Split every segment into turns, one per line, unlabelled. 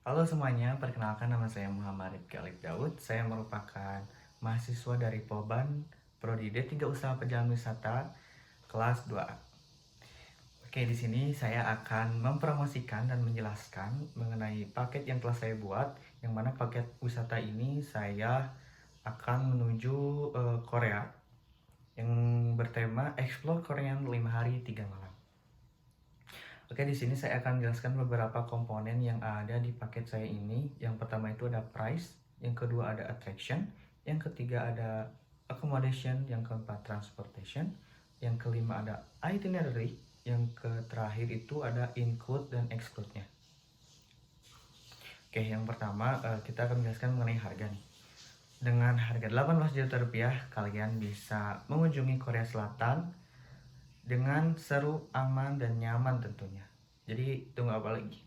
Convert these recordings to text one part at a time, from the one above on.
Halo semuanya, perkenalkan nama saya Muhammad Rifki Alif Daud. Saya merupakan mahasiswa dari Polban, Prodi D3 Usaha Perjalanan Wisata, kelas 2A. Oke, di sini saya akan mempromosikan dan menjelaskan mengenai paket yang telah saya buat, yang mana paket wisata ini saya akan menuju Korea, yang bertema Explore Korean 5 hari 3 malam. Oke, di sini saya akan menjelaskan beberapa komponen yang ada di paket saya ini. Yang pertama itu ada price, yang kedua ada attraction, yang ketiga ada accommodation, yang keempat transportation, yang kelima ada itinerary, yang terakhir itu ada include dan exclude-nya. Oke, yang pertama kita akan menjelaskan mengenai harga nih. Dengan harga 18 juta rupiah, kalian bisa mengunjungi Korea Selatan dengan seru, aman, dan nyaman tentunya. Jadi tunggu apa lagi?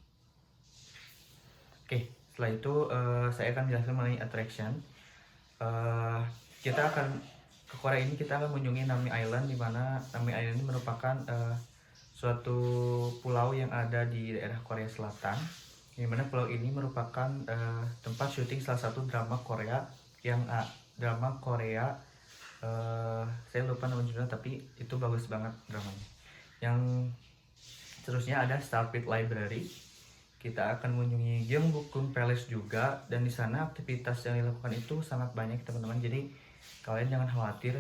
Oke, setelah itu saya akan jelaskan mengenai attraction. Eh, kita akan ke Korea ini, kita akan mengunjungi Nami Island, di mana Nami Island ini merupakan suatu pulau yang ada di daerah Korea Selatan. Di mana pulau ini merupakan tempat syuting salah satu drama Korea yang drama Korea, saya lupa nama judulnya tapi itu bagus banget dramanya. Yang seterusnya ada Starfield Library. Kita akan mengunjungi Gyeongbokgung Palace juga, dan di sana aktivitas yang dilakukan itu sangat banyak teman-teman. Jadi kalian jangan khawatir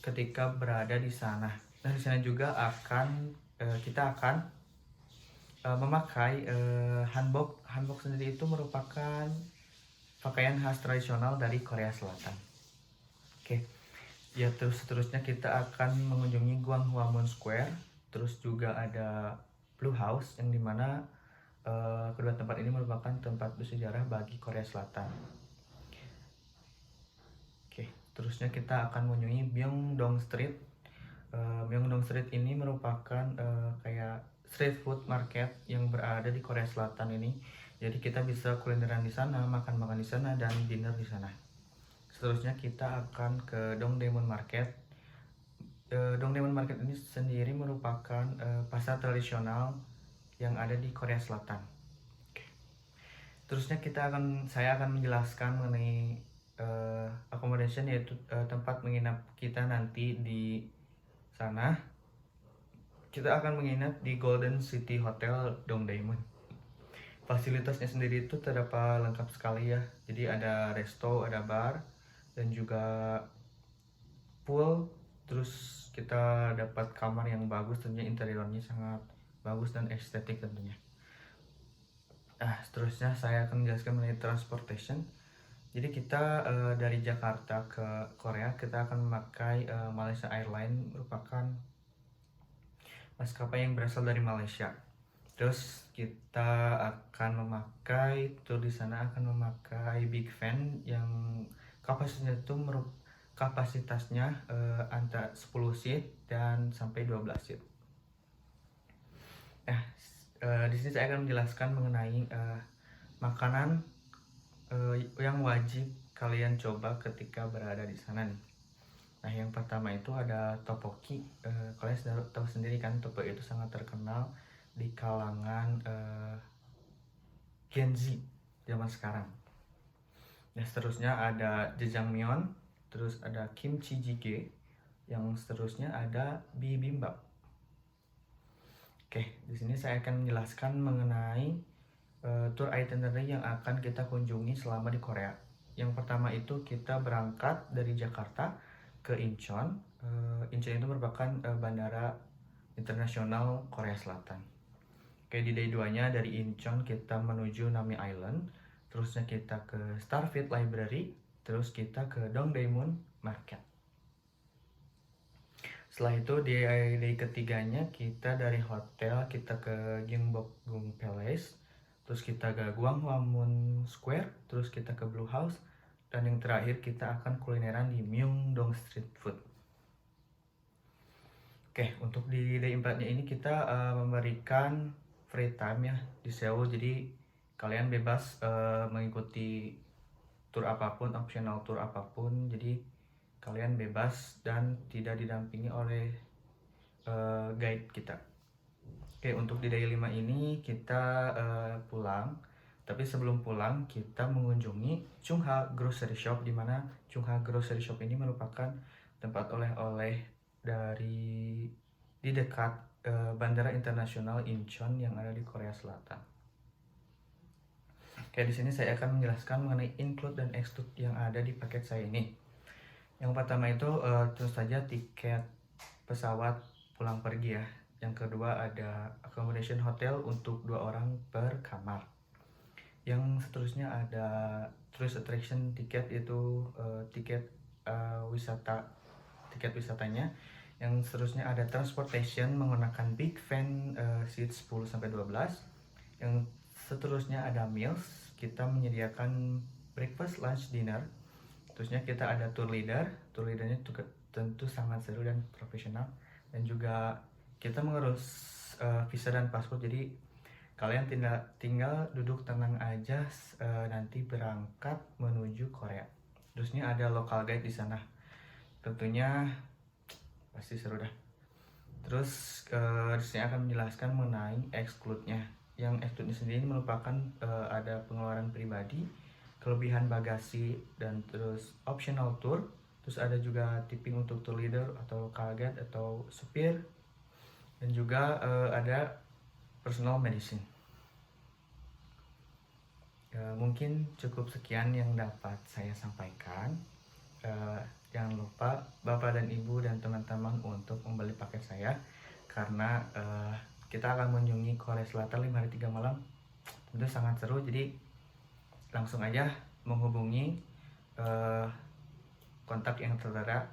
ketika berada di sana. Nah, di sana juga kita akan memakai hanbok. Hanbok sendiri itu merupakan pakaian khas tradisional dari Korea Selatan. Oke. Ya, terus seterusnya kita akan mengunjungi Gwanghwamun Square. Terus juga ada Blue House, yang dimana kedua tempat ini merupakan tempat bersejarah bagi Korea Selatan. Oke, terusnya kita akan mengunjungi Myeongdong Street. Myeongdong Street ini merupakan kayak street food market yang berada di Korea Selatan ini. Jadi kita bisa kulineran di sana, makan-makan di sana, dan dinner di sana. Seterusnya kita akan ke Dongdaemun Market. Dongdaemun Market ini sendiri merupakan pasar tradisional yang ada di Korea Selatan. Terusnya saya akan menjelaskan mengenai accommodation, yaitu tempat menginap kita nanti di sana. Kita akan menginap di Golden City Hotel Dongdaemun. Fasilitasnya sendiri itu terdapat lengkap sekali ya. Jadi ada resto, ada bar, dan juga pool. Terus kita dapat kamar yang bagus, tentunya interiornya sangat bagus dan estetik tentunya. Nah, seterusnya saya akan menjelaskan mengenai transportation. Jadi kita dari Jakarta ke Korea, kita akan memakai Malaysia Airlines, merupakan maskapai yang berasal dari Malaysia. Terus kita akan memakai tour di sana, akan memakai Big Van yang kapasitasnya antara 10 seat dan sampai 12 seat. Nah, di sini saya akan menjelaskan mengenai makanan yang wajib kalian coba ketika berada di sana nih. Nah, yang pertama itu ada tteokbokki. Kalian sudah tahu sendiri kan, tteokbokki itu sangat terkenal di kalangan Gen Z zaman sekarang. Nah, seterusnya ada jjajangmyeon, terus ada kimchi jjigae, yang seterusnya ada bibimbap. Oke, di sini saya akan menjelaskan mengenai tour itinerary yang akan kita kunjungi selama di Korea. Yang pertama itu kita berangkat dari Jakarta ke Incheon. Incheon itu merupakan bandara internasional Korea Selatan. Oke, di day 2-nya dari Incheon kita menuju Nami Island. Terusnya kita ke Starfield Library. Terus kita ke Dongdaemun Market. Setelah itu di day ketiganya kita dari hotel kita ke Gyeongbokgung Palace, terus kita ke Gwanghwamun Square, terus kita ke Blue House, dan yang terakhir kita akan kulineran di Myeongdong Street Food. Oke, untuk di day 4-nya ini kita memberikan free time ya di Seoul. Jadi kalian bebas mengikuti tour apapun, optional tour apapun. Jadi kalian bebas dan tidak didampingi oleh guide kita. Oke, untuk di day 5 ini kita pulang. Tapi sebelum pulang kita mengunjungi Chungha Grocery Shop, di mana Chungha Grocery Shop ini merupakan tempat oleh-oleh di dekat Bandara Internasional Incheon yang ada di Korea Selatan. Oke, di sini saya akan menjelaskan mengenai include dan exclude yang ada di paket saya ini. Yang pertama itu tentu saja tiket pesawat pulang pergi ya. Yang kedua ada accommodation hotel untuk 2 orang per kamar. Yang seterusnya ada tourist attraction tiket, itu tiket wisatanya. Yang seterusnya ada transportation menggunakan big van seat 10-12. Yang seterusnya ada meals, kita menyediakan breakfast, lunch, dinner. Terusnya kita ada tour leadernya juga tentu sangat seru dan profesional, dan juga kita mengurus visa dan paspor, jadi kalian tinggal duduk tenang aja nanti berangkat menuju Korea. Terusnya ada local guide di sana, tentunya pasti seru dah. Terus saya akan menjelaskan mengenai exclude-nya. Yang exclude-nya sendiri merupakan ada pengeluaran pribadi, kelebihan bagasi, dan terus optional tour. Terus ada juga tipping untuk tour leader atau local guide atau supir, dan juga ada personal medicine. Mungkin cukup sekian yang dapat saya sampaikan. Jangan lupa Bapak dan Ibu dan teman-teman untuk membeli paket saya, karena kita akan mengunjungi Korea Selatan 5 hari 3 malam. Itu sangat seru, jadi langsung aja menghubungi kontak yang tertera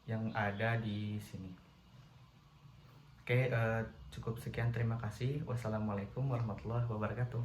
yang ada di sini. Oke, cukup sekian, terima kasih. Wassalamualaikum warahmatullahi wabarakatuh.